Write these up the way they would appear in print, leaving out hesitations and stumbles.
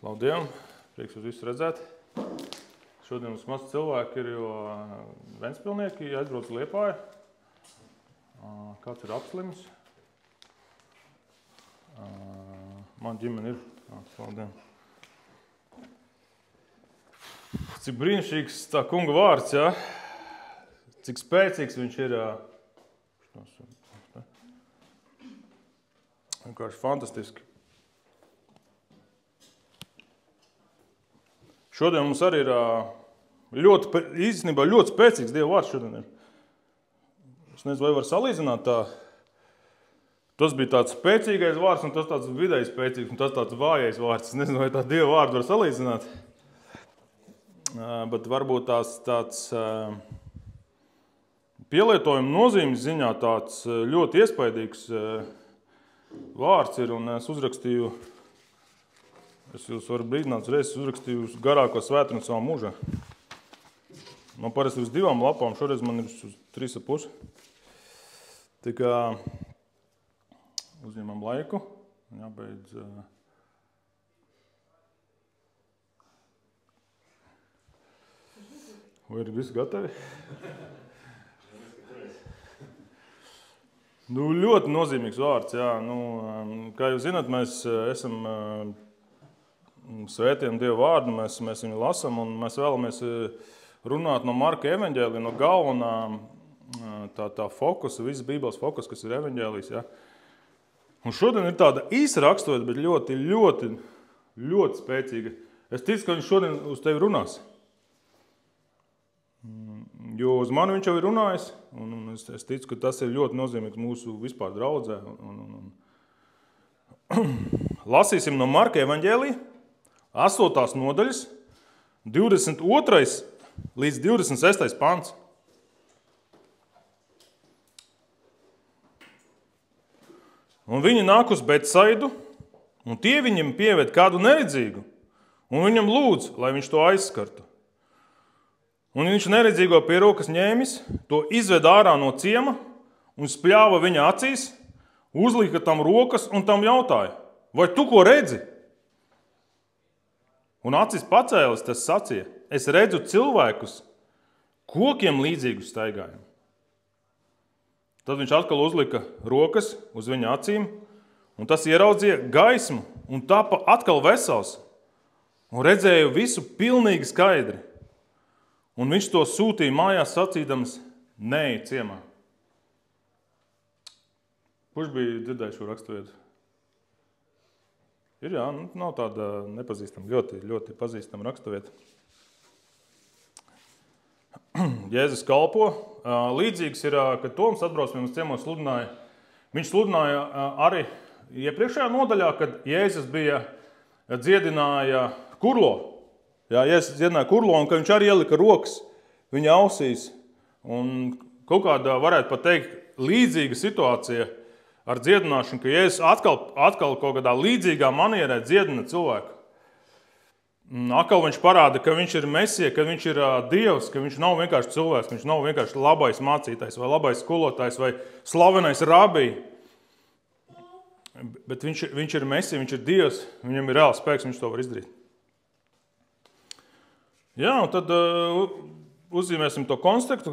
Slavu Dievam, prieks jūs visus redzēt. Šodien mums maz cilvēki ir, jo Ventspilnieki aizbrauc uz Liepāju. Kāds ir apslims. Man ģimene ir. Slavu Dievam. Cik brīnišķīgs tā kunga vārds, ja? Cik spēcīgs viņš ir. Vienkārši fantastiski. Šodien mums arī ir īstenībā ļoti spēcīgs Dieva vārds šodien ir. Es nezinu, vai var salīdzināt tā. Tas bija tāds spēcīgais vārds, un tas tāds vidēji spēcīgs, un tas tāds vājais vārds. Es nezinu, vai tā Dieva vārdu var salīdzināt. Bet varbūt tāds pielietojuma nozīmes ziņā tāds ļoti iespaidīgs vārds ir, un es uzrakstīju. Es jūs varu brīdināt, reizes uzrakstīju garāko svētdienu savā mūžā. Man parasti uz 2 lapām, šoreiz man ir uz 3,5. Tā kā uzņemam laiku, jābeidz. Vai ir visi gatavi? Ļoti nozīmīgs vārds, jā. Kā jūs zināt, mēs esam svētiem Dieva vārdu, mēs viņu lasam, un mēs vēlamies runāt no Marka evaņģēlija, no galvenā tā fokusa, visas Bībeles fokus, kas ir evaņģēlijs. Ja? Un šodien ir tāda īsa raksturvieta, bet ļoti, ļoti, ļoti spēcīga. Es ticu, ka viņš šodien uz tevi runās. Jo uz mani viņš jau ir runājis, un es ticu, ka tas ir ļoti nozīmīgs mūsu vispār draudzē. Lasīsim no Marka evaņģēlija, 8. nodaļas, 22. līdz 26. pants. Un viņi nāk uz Betsaidu, un tie viņam pieved kādu neredzīgu, un viņam lūdz, lai viņš to aizskartu. Un viņš neredzīgo pie rokas ņēmis, to izved ārā no ciema un spļāva viņa acīs, uzlika tam rokas un tam jautāja, vai tu ko redzi? Un acis pacēlis, tas sacīja, es redzu cilvēkus, kokiem līdzīgus staigājumu. Tad viņš atkal uzlika rokas uz viņa acīm, un tas ieraudzīja gaismu, un tapa atkal vesels, un redzēja visu pilnīgi skaidri. Un viņš to sūtīja mājās sacīdams, neej ciemā. Kurš bija dzirdējis šo raksturvietu? Ir, jā, nav tāda nepazīstama, ļoti, ļoti pazīstama raksturvieta. Jēzus kalpo. Līdzīgs ir, kad Toms atbrauc pie mums ciemos sludināja. Viņš sludināja arī iepriekšējā nodaļā, kad Jēzus bija dziedināja kurlo. Jā, Jēzus dziedināja kurlo, un ka viņš arī ielika rokas viņa ausīs. Un kaut kādā varētu pat teikt līdzīga situācija ar dziedināšanu, ka Jēzus atkal kaut kādā līdzīgā manierē dziedina cilvēku. Atkal viņš parāda, ka viņš ir Mesija, ka viņš ir Dievs, ka viņš nav vienkārši cilvēks, ka viņš nav vienkārši labais mācītājs vai labais skolotājs vai slavenais rabī. Bet viņš ir Mesija, viņš ir Dievs, viņam ir reāls spēks, viņš to var izdarīt. Jā, un tad uzzīmēsim to kontekstu.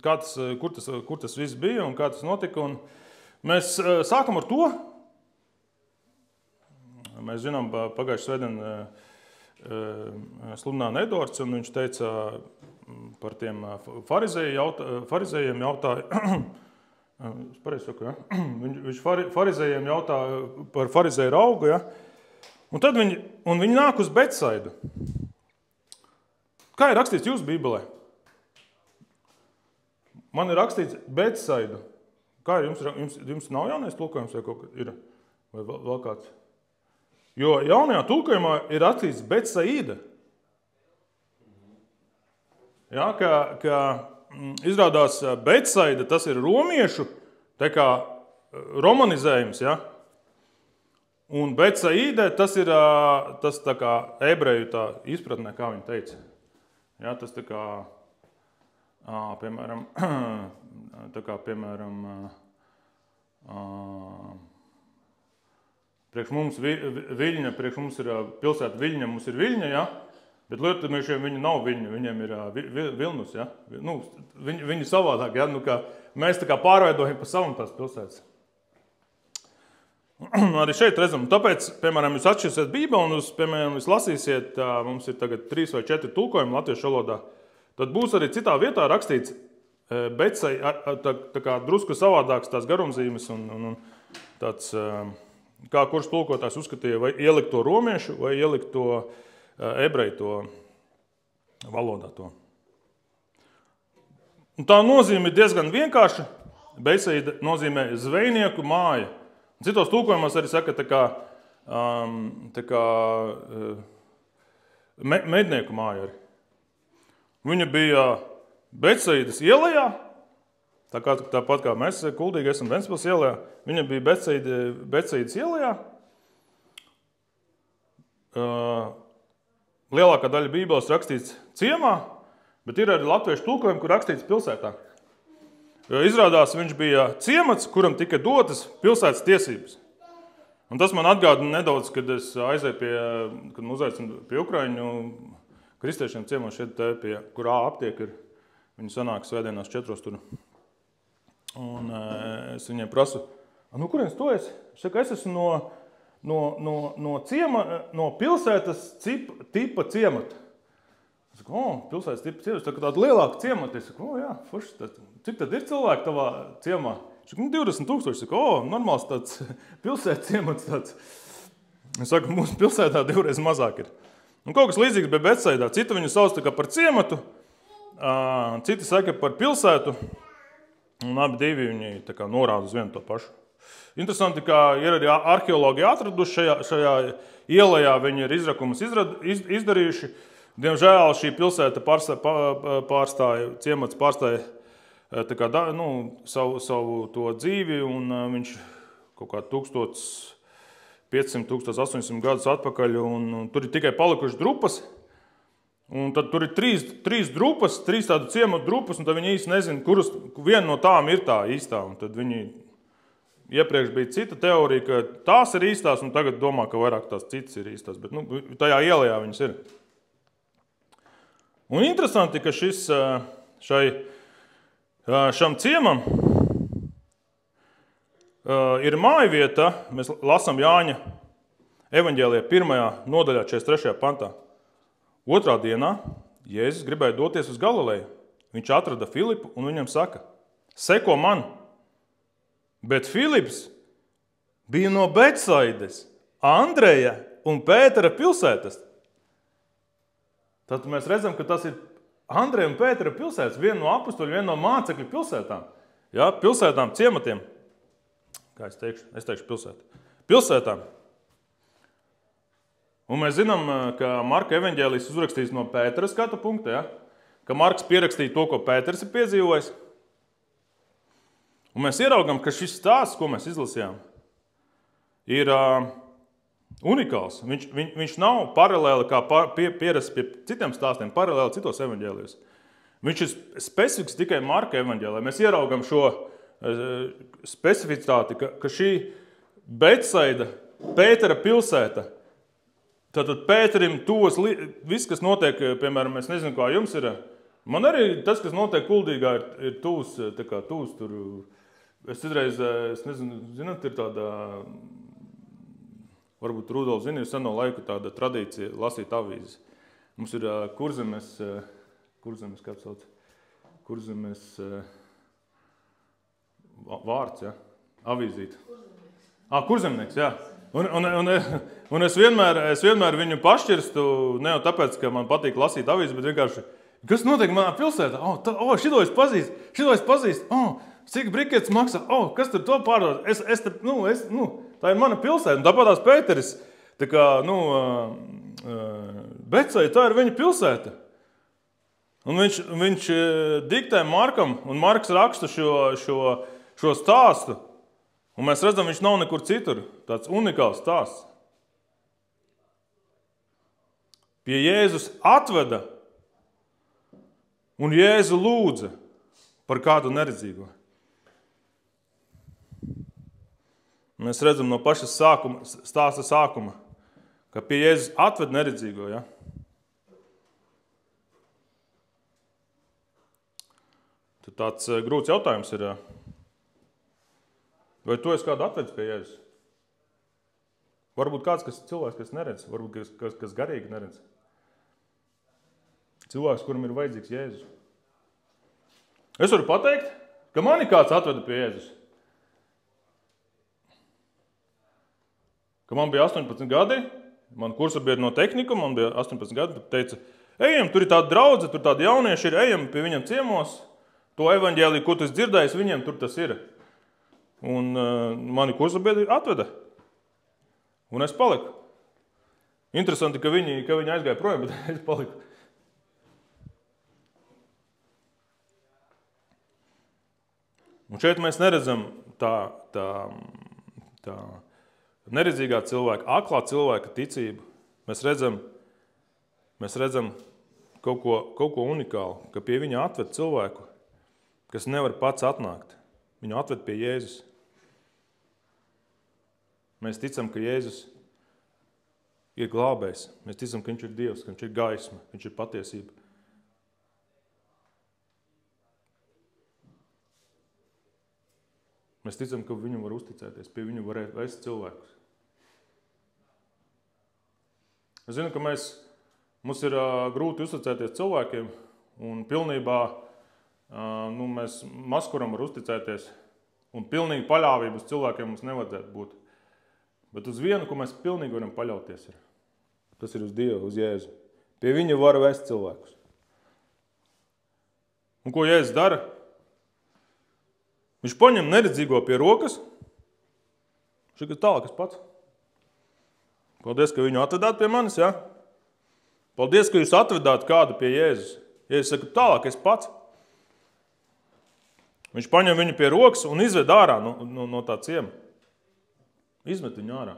Kur tas viss bija un kā tas notika. Un mēs sākam ar to. Mēs zinām, pagājušajā svētdien sludināja Edvards, un viņš teica par tiem farizējiem jautāja. Es pareizi saku, ja? Viņš farizējiem jautāja par farizēju raugu, ja? Un tad viņi nāk uz Betsaidu. Kā ir rakstīts jūsu Bībelē? Man ir rakstīts Betsaidu. Kā ir jums nav jaunais tulkojums vai kaut kas ir? Vai vēl kāds? Jo jaunajā tulkojumā ir rakstīts Betsaida. Jā, ka izrādās Betsaida, tas ir romiešu tā kā romanizējums, ja? Un Betsaida, tas ir tas tā kā ebreju tā izpratnē, kā viņi teica. Jā, tas tā kā piemēram, Priekš mums Viļņa, priekš mums ir pilsēta Viļņa, mums ir Viļņa, ja? Bet lietuviešiem viņi nav Viļņa, viņiem ir Vilnus, ja? Nu, viņi savādāk, ja? Nu, kā, mēs tā kā pārveidojam pa savam tās pilsētas. Arī šeit redzam, tāpēc, piemēram, jūs atšķirsiet Bībeli un piemēram, jūs lasīsiet, mums ir tagad 3 vai 4 tulkojumi latviešu valodā, tad būs arī citā vietā rakstīts Betsai, tā kā drusku savādāks tās garumzīmes un tāds, kā kurš tulkotājs uzskatīja, vai ielikt to romiešu, vai ielikt to ebreju to valodā to. Un tā nozīme ir diezgan vienkārša. Betsaida nozīmē zvejnieku māja. Citos tulkojumos arī saka tā kā mednieku māja arī. Viņa bija Betsaidas ielajā, tāpat kā mēs kuldīgi esam Ventspils ielajā, viņa bija Betsaidas ielajā. Lielākā daļa Bībeles rakstīts ciemā, bet ir arī latviešu tulkojumi, kur rakstīts pilsētā. Jo izrādās, viņš bija ciemats, kuram tika dotas pilsētas tiesības. Un tas man atgādina nedaudz, kad es aizēju kad mūs uzaicinu pie Ukraiņu kristiešiem ciemos šeit, kur aptiek ir. Viņi sanāk svētdienās 4 tur. Un es viņiem prasu, nu kurienes tu esi? Es saku, es esmu no ciema, no pilsētas tipa ciemata. Es saku, pilsētas tipa ciemata, tā kā tāda lielāka ciemata. Es saku, jā, forši, cik tad ir cilvēki tavā ciemā? Es saku, 20 000. Es saku, normāls tāds pilsētas ciemats tāds. Es saku, mūsu pilsētā 2 reizes mazāk ir. Un kaut kas līdzīgs bija Betsaidā. Cita viņu sauc tā kā par ciematu, citi saka par pilsētu, un abi divi viņi tā kā norāda uz vienu to pašu. Interesanti, ka ir arī arheologi atraduši šajā ielajā, viņi ir izrakumus izdarījuši. Diemžēl šī pilsēta ciemats pārstāja tā kā, savu to dzīvi, un viņš kaut kā 1500–1800 gadus atpakaļ, un tur ir tikai palikuši drupas. Un tad tur ir 3 drupas, 3 tādu ciematu drupas, un tad viņi īsti nezina, kuras viena no tām ir tā īstā. Un tad viņi iepriekš bija cita teorija, ka tās ir īstās, un tagad domā, ka vairāk tās citas ir īstās. Bet tajā ielajā viņas ir. Un interesanti, ka šam ciemam ir mājvieta, mēs lasām Jāņa evaņģēlijā 1. nodaļā 43. pantā. 2. dienā Jēzus gribēja doties uz Galileju. Viņš atrada Filipu un viņam saka, seko man. Bet Filips bija no Betsaides, Andreja un Pētera pilsētas. Tad mēs redzam, ka tas ir Andreja un Pētera pilsētas, viena no apustuļu, viena no mācekļu pilsētām. Ja, pilsētām, ciematiem. Kā es teikšu pilsētu. Pilsētām. Un mēs zinām, ka Marka evaņģēlijs uzrakstīs no Pētera skatu punkta, ja? Ka Marks pierakstīja to, ko Pēters ir piedzīvojis. Un mēs ieraugam, ka šis stāsts, ko mēs izlasījām, ir unikāls. Viņš nav paralēli, kā pierasts pie citiem stāstiem, paralēli citos evaņģēlijos. Viņš ir specifiks tikai Marka evaņģēlijā. Mēs ieraugam šo specificitāti, ka šī Betsaida, Pētera pilsēta, tātad Pēterim tuvas, viss, kas notiek, piemēram, es nezinu, kā jums ir, man arī tas, kas notiek Kuldīgā, ir tuvs, tā kā tuvs tur, es citreiz, es nezinu, zināt, ir tāda, varbūt Rudolf zina, ir seno laiku tāda tradīcija lasīt avīzes. Mums ir Kurzemes, kāds sauc, Kurzemes vārds, ja, avīzīt. Kurzemnieks, jā. Un es vienmēr viņu pašķirstu, ne jau tāpēc, ka man patīk lasīt avīzes, bet vienkārši, kas notiek manā pilsētā? Šito es pazīstu. Cik briketes maksā? Kas tur to pārdod? Tā ir mana pilsēta. Un tāpatās Pēteris, tā kā, Betsaida, tā ir viņa pilsēta. Un viņš diktē Markam, un Marks raksta šo stāstu. Un mēs redzam, viņš nav nekur citur. Tāds unikāls stāsts. Pie Jēzus atveda un Jēzu lūdza par kādu neredzīgo. mēs redzam no paša sākuma, stāsta sākuma, ka pie Jēzus atved neredzīgo, ja? Tad tāds grūts jautājums ir, vai tu esi kādu atvedis pie Jēzus? Varbūt kāds cilvēks, kas neredz, varbūt kas garīgi neredz. Cilvēks, kuram ir vajadzīgs Jēzus. Es varu pateikt, ka mani kāds atveda pie Jēzus. Ka man bija 18 gadi, man kursabiedri no tehnika, man bija 18 gadi, teica, ejam, tur ir tāda draudze, tur tādi jaunieši ir, ejam pie viņiem ciemos, to evaņģēliju, ko tu esi dzirdējis, viņiem tur tas ir. Un mani kursabiedri atveda. Un es paliku. Interesanti, ka viņi aizgāja projām, bet es paliku. Un šeit mēs neredzam tā neredzīgā cilvēka, aklā cilvēka ticību. Mēs redzam kaut ko unikālu, ka pie viņa atved cilvēku, kas nevar pats atnākt. Viņu atved pie Jēzus. Mēs ticam, ka Jēzus ir glābējs. Mēs ticam, ka viņš ir Dievs, ka viņš ir gaisma, viņš ir patiesība. Mēs ticam, ka viņu var uzticēties, pie viņu var vest cilvēkus. Es zinu, ka mums ir grūti uzticēties cilvēkiem, un pilnībā mēs maskuram var uzticēties, un pilnīgi paļāvību uz cilvēkiem mums nevajadzētu būt. Bet uz vienu, ko mēs pilnīgi varam paļauties, tas ir uz Dievu, uz Jēzu. Pie viņa var vest cilvēkus. Un ko Jēzus dara? Viņš paņem neredzīgo pie rokas, viņš ir tālākas pats. Paldies, ka viņu atvedāt pie manis, ja? Paldies, ka jūs atvedāt kādu pie Jēzus. Jēzus saka, tālāk es pats. Viņš paņem viņu pie rokas un izved ārā no tā ciema. Izmet viņu ārā.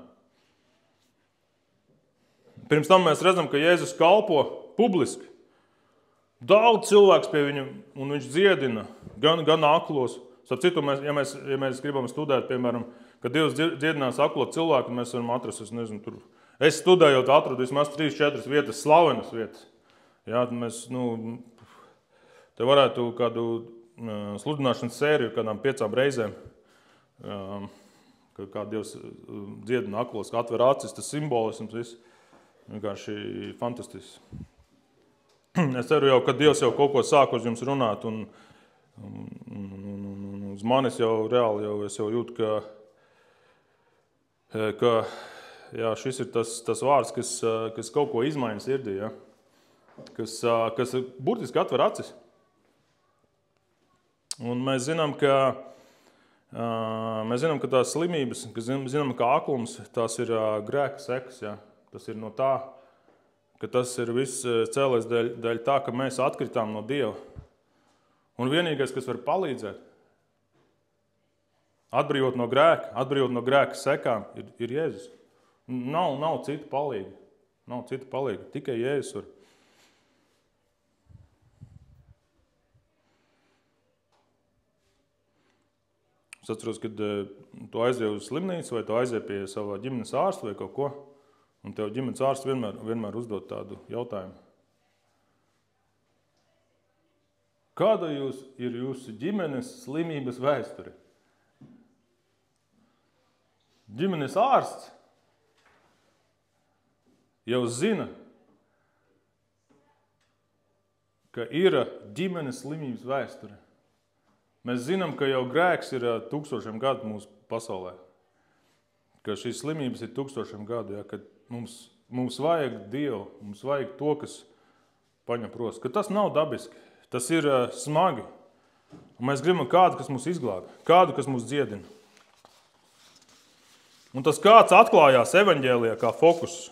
Pirms tam mēs redzam, ka Jēzus kalpo publiski. Daudz cilvēks pie viņu, un viņš dziedina gan aklos. Starp citu, ja mēs gribam studēt, piemēram, kad Dievs dziedinās aklo cilvēku, mēs varam atrast, es nezinu, tur. Es studējot atradu vismaz 3-4 vietas, slavenas vietas. Jā, mēs, te varētu kādu sludināšanas sēriju kādām 5 reizēm, kā Dievs dziedina aklos, ka atver acis, tas simbolisms viss. Vienkārši fantastisks. Es ceru jau, ka Dievs jau kaut ko sāk uz jums runāt, un uz manis jau reāli es jūtu, ka jā, šis ir tas vārds, kas kaut ko izmaina sirdī, ja? kas burtiski atver acis. Un mēs zinām, ka tās slimības, zinām, ka aklums, tās ir grēka sekas. Ja? Tas ir no tā, ka tas ir viss cēlies dēļ tā, ka mēs atkritām no Dieva. Un vienīgais, kas var palīdzēt, atbrīvot no grēka sekām, ir Jēzus. Nav cita palīga. Nav cita palīga. Tikai Jēzus var. Es atceros, kad tu aizēji uz slimnīcu vai tu aizēji pie savā ģimenes ārsta vai kaut ko, un tev ģimenes ārsts vienmēr uzdod tādu jautājumu. Kāda ir jūsu ģimenes slimības vēsture? Ģimenes ārsts jau zina, ka ir ģimenes slimības vēsture. Mēs zinām, ka jau grēks ir 1000 gadu mūsu pasaulē. Ka šīs slimības ir 1000 gadu, ja, kad mums vajag Dievu, mums vajag to, kas paņem pros. Ka tas nav dabiski, tas ir smagi. Un mēs gribam kādu, kas mūs izglābj, kādu, kas mūs dziedina. Un tas kāds atklājās evaņģēlijā kā fokus.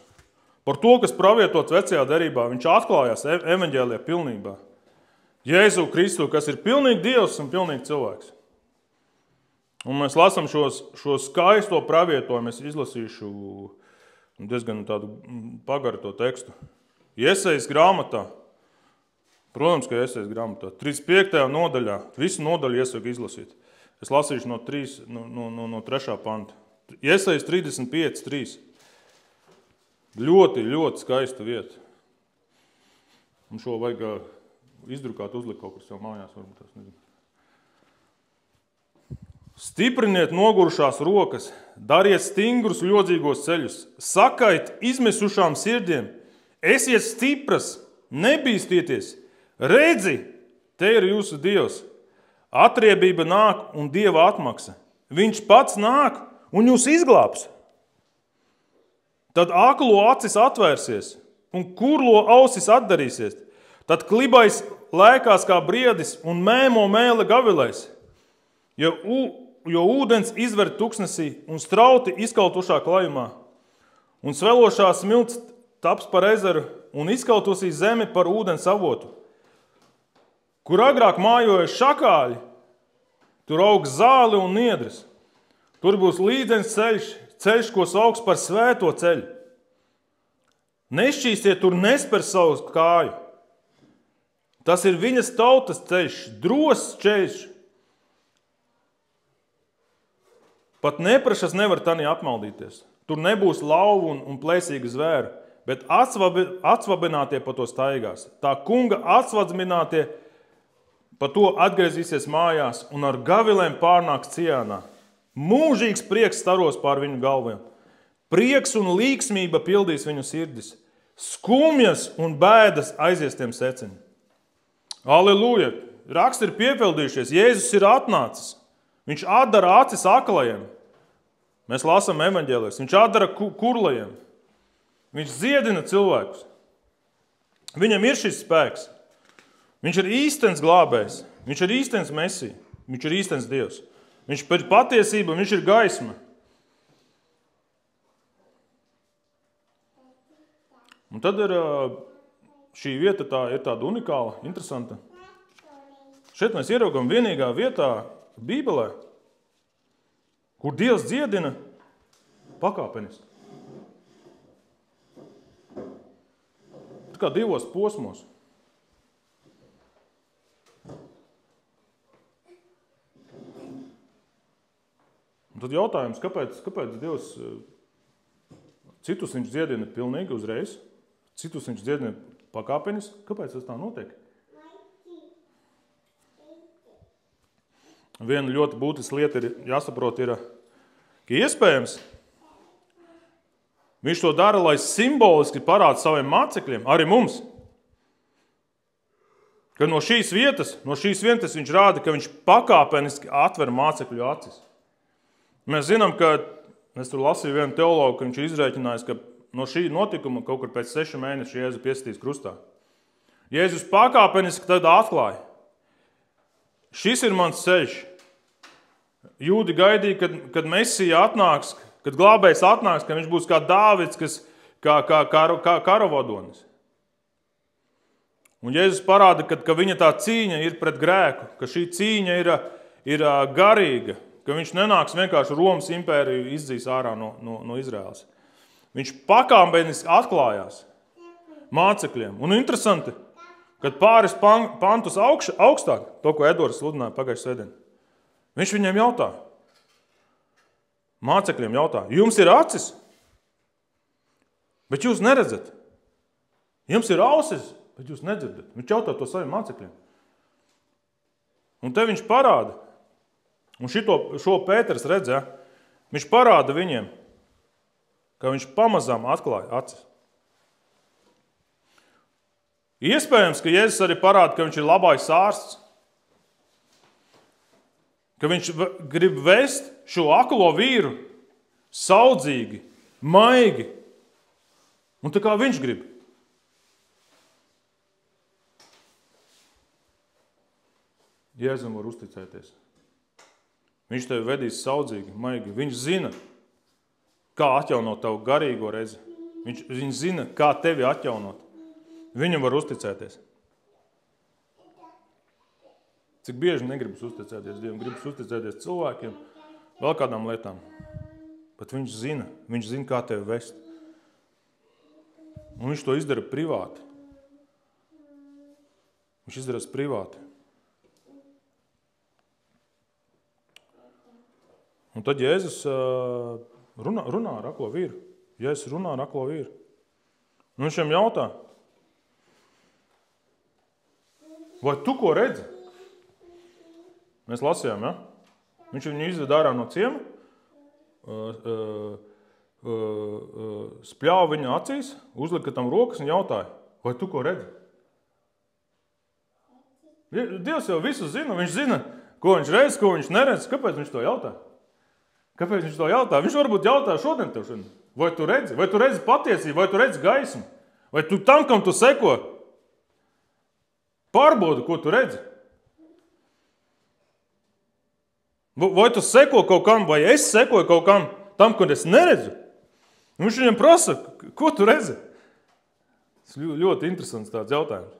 Par to, kas pravietots vecajā derībā, viņš atklājās evaņģēlijā pilnībā. Jēzu Kristu, kas ir pilnīgi Dievs un pilnīgi cilvēks. Un mēs lasām šo skaisto pravietojumu, es izlasīšu diezgan tādu pagaru to tekstu. Jesajas grāmatā, protams, ka Jesajas grāmatā, 35. nodaļā, visu nodaļu iesaku izlasīt. Es lasīšu no 3. panta. Iesajas 35:3. Ļoti, ļoti skaista vieta. Un šo vajag izdrukāt, uzlikt kaut kur sev mājās. Varbūt tas nezinu. Stipriniet nogurušās rokas, dariet stingrus ļodzīgos ceļus, sakait izmisušām sirdiem, esiet stipras, nebīstieties, redzi, te ir jūsu Dievs. Atriebība nāk un Dieva atmaksa. Viņš pats nāk un jūs izglābs. Tad aklo acis atvērsies un kurlo ausis atdarīsies. Tad klibais lēkās kā briedis un mēmo mēle gavilēs. Jo ūdens izver tuksnesī un strauti izkautušā klajumā. Un svelošā smilts taps par ezeru un izkautusī zemi par ūdens avotu. Kur agrāk mājoja šakāļi, tur augs zāli un niedres. Tur būs līdens ceļš, ko sauks par svēto ceļu. Nešķīstiet tur nesper savu kāju. Tas ir viņas tautas ceļš, drosas ceļš. Pat neprašas nevar tanī apmaldīties. Tur nebūs lauvu un plēsīga zvēra, bet atsvabinātie pa to staigās. Tā kunga atsvabinātie pa to atgriezīsies mājās un ar gavilēm pārnāks Ciānā. Mūžīgs prieks staros pār viņu galviem. Prieks un līksmība pildīs viņu sirdis. Skumjas un bēdas aizies tiem seceni. Aleluja! Raksti ir piepildījušies. Jēzus ir atnācis. Viņš atdara acis aklajiem. Mēs lasām evaņģēlijas. Viņš atdara kurlajiem. Viņš dziedina cilvēkus. Viņam ir šis spēks. Viņš ir īstens glābējs. Viņš ir īstens mesija. Viņš ir īstens Dievs. Viņš ir patiesība, viņš ir gaisma. Un tad ir šī vieta ir tāda unikāla, interesanta. Šeit mēs ieraugam vienīgā vietā Bībelē, kur Dievs dziedina pakāpeniski. Tā kā divos posmos. Un tad jautājums, kāpēc Dievs citus viņš dziedina pilnīgi uzreiz, citus viņš dziedina pakāpenis? Kāpēc tas tā notiek? Viena ļoti būtiska lieta ir jāsaprot, ka iespējams viņš to dara, lai simboliski parāda saviem mācekļiem, arī mums, ka no šīs vietas viņš rāda, ka viņš pakāpeniski atver mācekļu acis. Mēs zinām, ka es tur lasīju vienu teologu, ka viņš ir izrēķinājis, ka no šī notikuma kaut kur pēc 6 mēnešu Jēzu piesitīs krustā. Jēzus pakāpeniski tad atklāja. Šis ir mans ceļš. Jūdi gaidīja, kad Mesija atnāks, kad glābējs atnāks, ka viņš būs kā Dāvids, kā karavadonis. Un Jēzus parāda, ka viņa tā cīņa ir pret grēku, ka šī cīņa ir garīga, ka viņš nenāks vienkārši Romas impēriju izdzīs ārā no Izraēlas. Viņš pakāpeniski atklājās mācekļiem. Un interesanti, kad pāris pantus augstāk, to, ko Edvards sludināja pagājušajā svētdienā, viņš viņiem jautā, mācekļiem jautā, jums ir acis, bet jūs neredzat. Jums ir ausis, bet jūs nedzirdat. Viņš jautā to saviem mācekļiem. Un te viņš parāda, un šo Pēters redz, viņš parāda viņiem, ka viņš pamazām atklāja acis. Iespējams, ka Jēzus arī parāda, ka viņš ir labais ārsts, ka viņš grib vest šo aklo vīru saudzīgi, maigi, un tā kā viņš grib. Jēzum var uzticēties. Viņš tevi vedīs saudzīgi, maigi. Viņš zina, kā atjaunot tavu garīgo redzi. Viņš zina, kā tevi atjaunot. Viņam var uzticēties. Cik bieži negribas uzticēties Dievam, gribas uzticēties cilvēkiem, vēl kādām lietām. Bet viņš zina, kā tevi vest. Un viņš to izdara privāti. Viņš izdarās privāti. Un tad Jēzus runā ar aklo vīru. Jēzus runā ar aklo vīru. Un viņš viņam jautā, vai tu ko redzi? Mēs lasījām, ja? Viņš viņu izved ārā no ciema, spļāva viņa acīs, uzlika tam rokas un jautāja, vai tu ko redzi? Dievs jau visu zina, viņš zina, ko viņš redz, ko viņš neredz. Kāpēc viņš to jautā? Kāpēc viņš to jautā? Viņš varbūt jautā šodien tev šodien. Vai tu redzi patiesību, vai tu redzi gaismu? Vai tu tam, kam tu seko? Pārbaudi, ko tu redzi? Vai tu seko kaut kam, vai es sekoju kaut kam, tam, ko es neredzu? Viņš viņam prasa, ko tu redzi? Tas ļoti interesants tāds jautājums.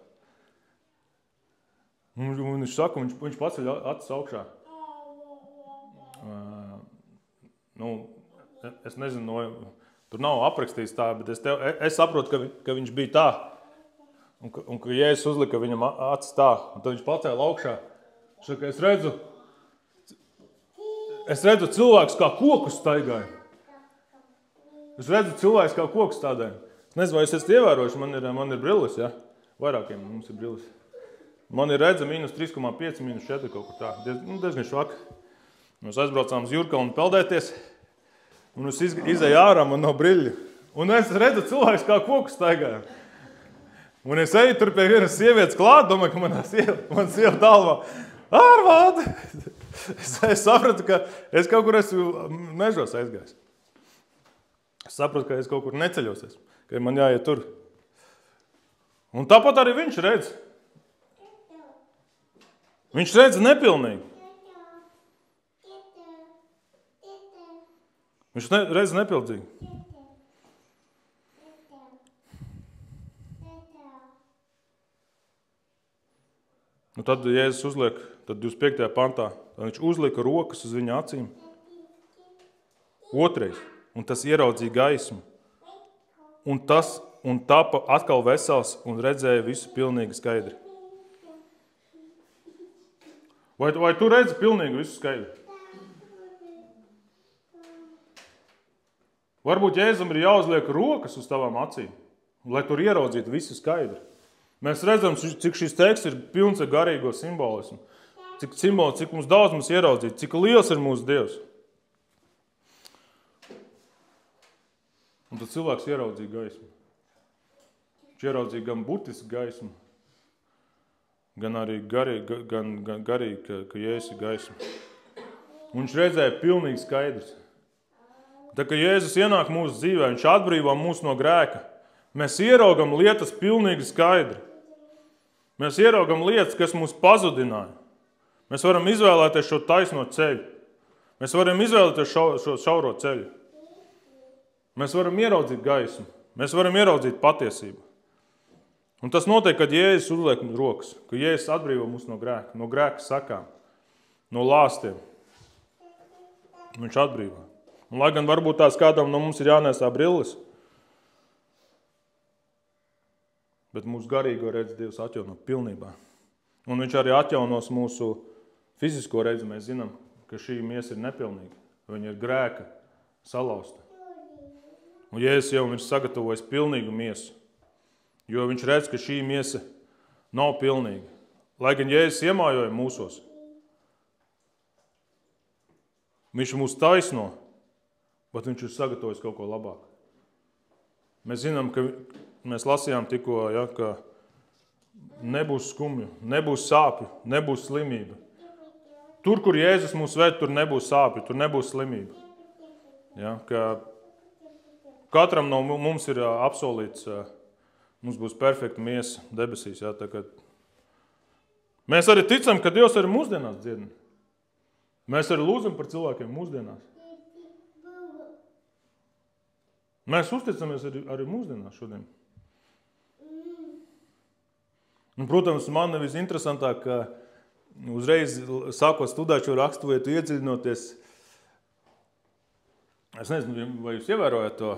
Un viņš saka, viņš paceļ acis augšā. Es nezinu, tur nav aprakstīts tā, bet es saprotu, ka viņš bija tā. Un ka Jēzus uzlika viņam acis tā. Un tad viņš pacēla augšā. Viņš saka, es redzu cilvēkus kā kokus staigāju. Es redzu cilvēkus kā kokus tādēļ. Es nezinu, vai es esmu ievērojuši, man ir brilles, ja? Vairākiem mums ir brilles. Man ir redza -3,5, -4 kaut kur tā. Diezgan švaka. Mēs aizbraucām uz Jūrkalnu peldēties, un es izēju ārā, man nav briļļu. Un es redzu cilvēkus kā kokus staigāju. Un es eju tur pie vienas sievietes klāt, domāju, ka man sieva tālvā. Ārvādi! Es sapratu, ka es kaut kur esmu mežos aizgājis. Es sapratu, ka es kaut kur neceļosies, ka man jāiet tur. Un tāpat arī viņš redz. Viņš redz nepilnīgi. Viņš redz nepilnīgi. Un tad Jēzus uzliek, tad 25. pantā, tad viņš uzlika rokas uz viņa acīm. Otrais, un tas ieraudzīja gaismu. Un tapa atkal vesels un redzēja visu pilnīgi skaidri. Vai tu redzi pilnīgi visu skaidri? Varbūt Jēzum ir jāuzliek rokas uz tavām acīm, lai tur ieraudzītu visu skaidri. Mēs redzam, cik šis teksts ir pilns ar garīgo simbolismu. Cik mums daudz mums ieraudzīt, cik liels ir mūsu Dievs. Un tad cilvēks ieraudzīja gaismu. Viņš ieraudzīja gan burtisku gaismu, gan arī garīgi, ka Jēzus ir gaisma. Un viņš redzēja pilnīgi skaidrs. Tā kā Jēzus ienāk mūsu dzīvē, viņš atbrīvo mūs no grēka. Mēs ieraugam lietas pilnīgi skaidri. Mēs ieraugam lietas, kas mūs pazudināja. Mēs varam izvēlēties šo taisno ceļu. Mēs varam izvēlēties šo šauro ceļu. Mēs varam ieraudzīt gaismu. Mēs varam ieraudzīt patiesību. Un tas notiek, kad Jēzus uzliek mums rokas, ka Jēzus atbrīvo mūs no grēka sakām, no lāstiem. Viņš atbrīvo. Un lai gan varbūt tās kādam no mums ir jānesā brilles, bet mūsu garīgo redzi Dievs atjauno pilnībā. Un viņš arī atjaunos mūsu fizisko redzi. Mēs zinām, ka šī miesa ir nepilnīga. Viņa ir grēka salauzta. Un Jēzus jau ir sagatavojis pilnīgu miesu, jo viņš redz, ka šī miesa nav pilnīga. Lai gan Jēzus iemājoja mūsos, viņš mūs taisno, bet viņš ir sagatavojis kaut ko labāku. Mēs zinām, ka mēs lasījām tikko, ja, ka nebūs skumju, nebūs sāpju, nebūs slimība. Tur, kur Jēzus mūs ved, tur nebūs sāpju, tur nebūs slimība. Ja, ka katram no mums ir apsolīts, mums būs perfekta miesa debesīs. Ja, mēs arī ticam, ka Dievs arī mūsdienās dziedina. Mēs arī lūdzam par cilvēkiem mūsdienās. Mēs uzticamies arī mūsdienās šodien. Un, protams, man visinteresantāk, ka uzreiz sākot studēt šo raksturvietu, iedziļinoties, es nezinu, vai jūs ievērojat to,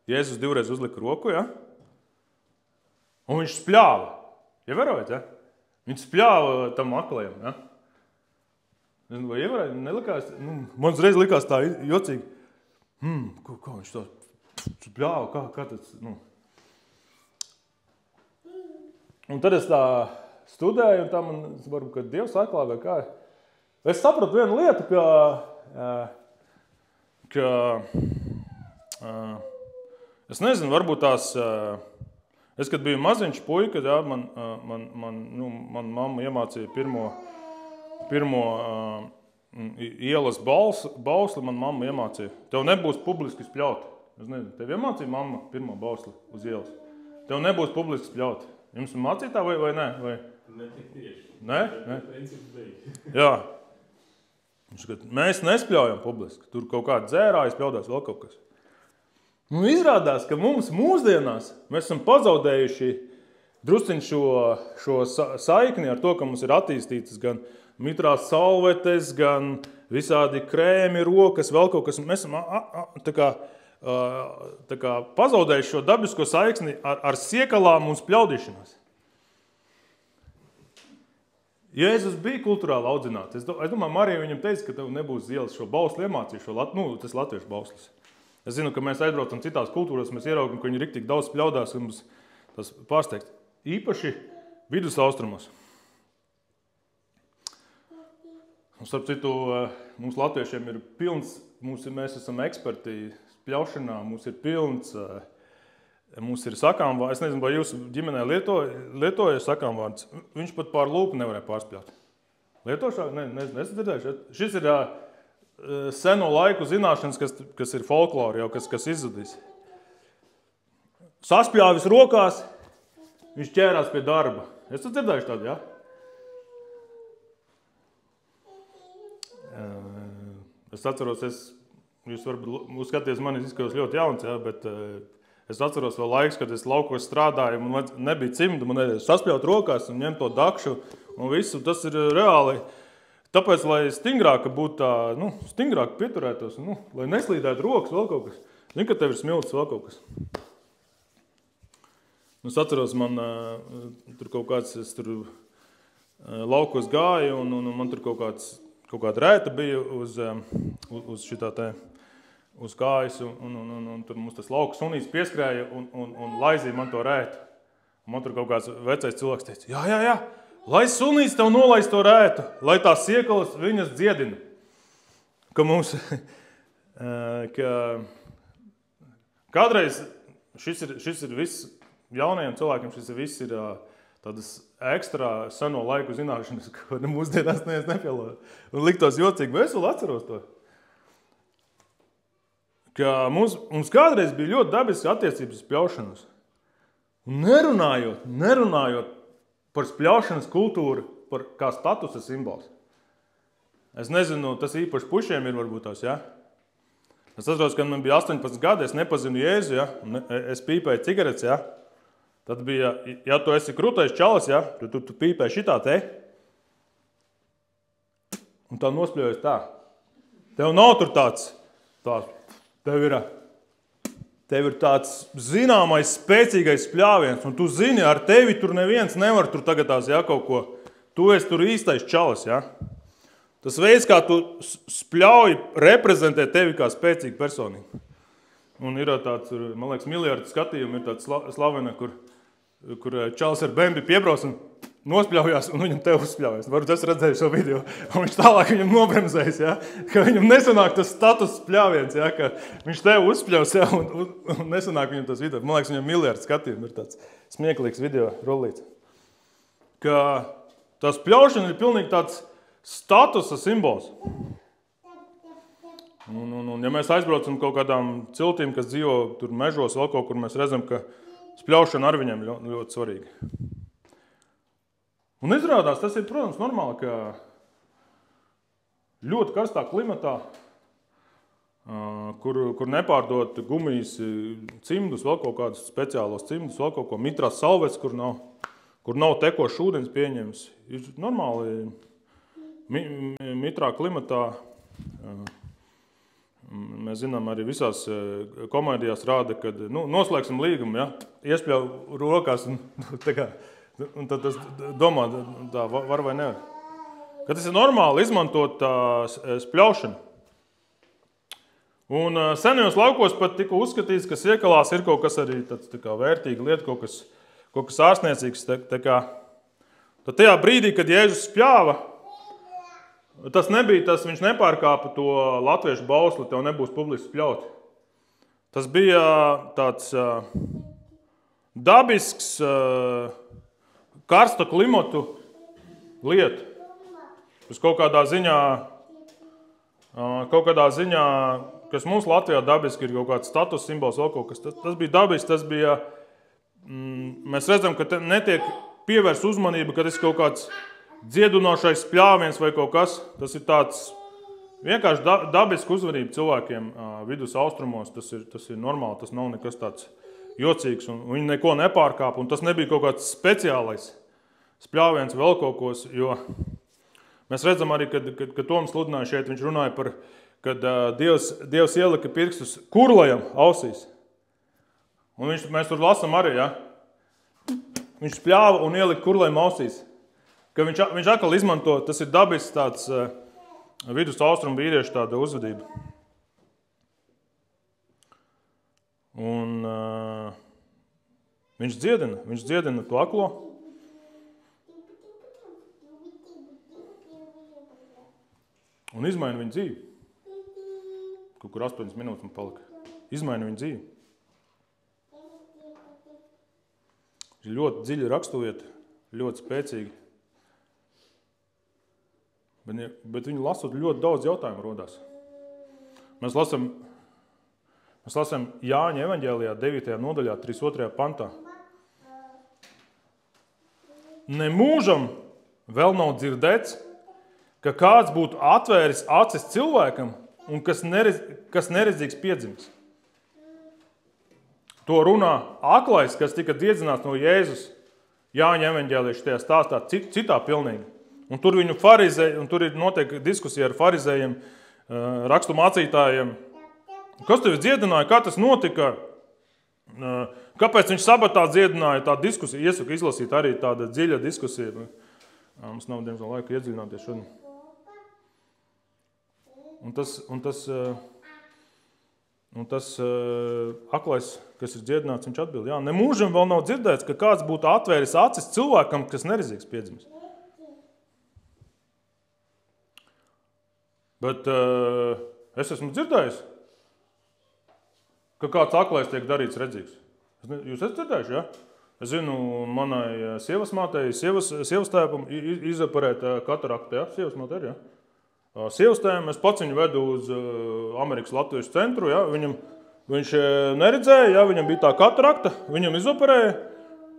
Jēzus divreiz uzlika roku, ja? Un viņš spļāva. Ievērojat, ja? Viņš spļāva tam aklajam, ja? Nezinu, vai ievērojat, nelikās, man uzreiz likās tā jocīgi. Ko viņš to bļāva, kā tas, Un tad es tā studēju, un tā man, varbūt, kad Dievs atklāja, vai kā. Es sapratu vienu lietu, ka es nezinu, varbūt tās, es, kad biju maziņš puika, jā, man mamma iemācīja pirmo ielas bausli, man mamma iemācīja. Tev nebūs publiski spļaut. Es nezinu, tev iemācīja mamma pirmo bausli uz ielas. Tev nebūs publiski spļaut. Jums mācīja tā vai nē? Vai? Ne tik tieši. Nē? Princips bija. Jā. Mēs nespļaujam publiski. Tur kaut kāda dzērājas, spļaudās vēl kaut kas. Izrādās, ka mums mūsdienās mēs esam pazaudējuši drusciņ šo saikni ar to, ka mums ir attīstītas gan mitrās salvetes, gan visādi krēmi, rokas, vēl kaut kas. Mēs esam tā kā pazaudējuši šo dabisko saikni ar siekalām un spļaudīšanās. Jēzus bija kulturāli audzināts. Es domāju, Marija viņam teica, ka tev nebūs ielas šo bausli iemācīt, tas latviešu bauslis. Es zinu, ka mēs aizbraucam citās kultūrās, mēs ieraugam, ka viņi riktīgi daudz spļaudās un mums tas pārsteigts. Īpaši vidus austrumos. Un starp citu, mums latviešiem ir pilns, mēs esam eksperti spļaušanā, mums ir pilns, mums ir sakāmvārds. Es nezinu, vai jūs ģimenē lietoja sakāmvārds. Viņš pat pār lūpu nevarēja pārspļaut. Lietošā? Nesat dzirdējuši? Šis ir seno laiku zināšanas, kas ir folklori jau, kas izzudīs. Saspļāvis rokās, viņš ķērās pie darba. Esat dzirdējuši tādu, jā? Es atceros, jūs varbūt uzskaties, man izskatās ļoti jauns, jā, bet es atceros vēl laiks, kad es laukos strādāju, man nebija cimda, man nebija saspļaut rokās un ņemt to dakšu un visu. Tas ir reāli. Tāpēc, lai stingrāk būtu tā, stingrāk pieturētos, lai neslīdētu rokas vēl kaut kas. Zini, ka tev ir smilts vēl kaut kas. Es atceros, man tur kaut kāds, es tur laukos gāju un man tur kaut kāda rēta bija uz šitā te, uz kājas un tur mums tas lauka sunīts pieskrēja un laizīja man to rētu. Un man tur kaut kāds vecais cilvēks teica, jā, lai sunīts tev nolaist to rētu, lai tās siekalas viņas dziedina. Ka mums, kādreiz šis ir viss jaunajiem cilvēkiem, šis viss ir tādas ekstra seno laiku zināšanas, ko mūsdienās neviens nepielāda. Un liktos jocīgi, bet es vēl atceros to. Ka mums kādreiz bija ļoti dabiski attiecības spļaušanas. Un nerunājot par spļaušanas kultūru, kā statusa simbols. Es nezinu, tas īpaši pušiem ir varbūt tās, jā? Es atceros, kad man bija 18 gadi, es nepazinu Jēzu, jā? Es pīpēju cigaretes, jā? Tad bija, ja tu esi krūtais čalis, ja, tu pīpē šitā te, un tā nospļaujas tā. Tev nav tur tāds tev ir tāds zināmais, spēcīgais spļāviens, un tu zini, ar tevi tur neviens nevar tur tagad tās, ja, kaut ko. Tu esi tur īstais čalis, ja. Tas veids, kā tu spļauji, reprezentē tevi kā spēcīgu personību. Un ir tāds, man liekas, miljardu skatījumu, ir tāds slavena, kur čalis ar bembi piebrauc un nospļaujās, un viņam te uzspļaujas. Varbūt es redzēju šo video, un viņš tālāk viņam nobremzējas, ja? Ka viņam nesanāk tas status spļāviens, ja? Ka viņš te uzspļaus, ja? un nesanāk viņam tas video. Man liekas, viņam miljardu skatījumu ir tāds smieklīgs video rolīts. Ka tā spļaušana ir pilnīgi tāds statusa simbols. Un ja mēs aizbraucam kaut kādām ciltīm, kas dzīvo tur mežos, vēl kaut kur, mēs redzam, ka spļaušana ar viņiem ļoti svarīga. Un izrādās, tas ir, protams, normāli, ka ļoti karstā klimatā, kur nepārdot gumijas cimdus, vēl kaut kādus speciālos cimdus, vēl kaut ko mitrās salvets, kur nav tekošs ūdens pieņems, ir normāli mitrā klimatā. Mēs zinām, arī visās komēdijās rāda, kad noslēgsim līgumu, ja? Iespļauj rokās un tad tas domā, tā var vai nevar. Kad tas ir normāli izmantot spļaušanu. Un senajos laukos pat tika uzskatīts, ka siekalās ir kaut kas arī tāds tā kā vērtīga lieta, kaut kas ārstniecīgs. Tad tajā brīdī, kad Jēzus spļāva, tas nebija tas, viņš nepārkāpa to latviešu bausli, tev nebūs publiski spļaut. Tas bija tāds dabisks, karsta klimatu lieta. Tas kaut kādā ziņā, kas mums Latvijā dabiski ir kaut kāds status simbols, vēl kaut kas. Tas bija dabiski, tas bija, mēs redzam, ka netiek pievērst uzmanība, ka tas ir kaut kāds dziedinošais spļāviens vai kaut kas. Tas ir tāds vienkārši dabiski uzvedība cilvēkiem vidus austrumos. Tas ir normāli, tas nav nekas tāds jocīgs, un viņi neko nepārkāpa, un tas nebija kaut kāds speciālais spļāviens vēl kaut kos, jo mēs redzam arī, kad Toms sludināja šeit, viņš runāja par, kad Dievs ielika pirkstus kurlajam ausīs. Un mēs tur lasam arī, ja? Viņš spļāva un ielika kurlajam ausīs. Ka viņš atkal izmanto, tas ir dabisks tāds vidus austrumu vīriešu tāda uzvedība. Un viņš dziedina to aklo. Un izmaina viņu dzīvi. Kaut kur 8 minūtes man palika. Izmaina viņu dzīvi. Ir ļoti dziļa raksturvieta, ļoti spēcīga. Bet viņu lasot, ļoti daudz jautājumu rodās. Mēs lasām Jāņa evaņģēlijā 9. nodaļā, 32. pantā. Nemūžam vēl nav dzirdēts, ka kāds būtu atvēris acis cilvēkam un kas neredzīgs piedzimis. To runā aklais, kas tika dziedzināts no Jēzus Jāņa evaņģēlīša tajā stāstā citā pilnīgi. Un tur viņu farizēji, un tur ir notiek diskusija ar farizējiem, rakstu mācītājiem. Kas tevi dziedināja, kā tas notika? Kāpēc viņš sabatā dziedināja? Tā diskusija, iesaku izlasīt arī tāda dziļa diskusija. Mums nav, diemžēl, laika iedziļināties šodien. Un tas aklais, kas ir dziedināts, viņš atbild. Jā, nemūžam vēl nav dzirdēts, ka kāds būtu atvēris acis cilvēkam, kas neredzīgs piedzimis. Bet es esmu dzirdējis, ka kāds aklais tiek darīts redzīgs. Jūs esat dzirdējuši, ja? Es zinu, manai sievas mātei, sievas tēpam izoperēt kataraktu, ja? Sievas mātei ir, ja? Sievas tēm, es pats viņu vedu uz Amerikas Latviešu centru, ja? Viņš neredzēja, ja? Viņam bija tā katarakta, viņam izoperēja,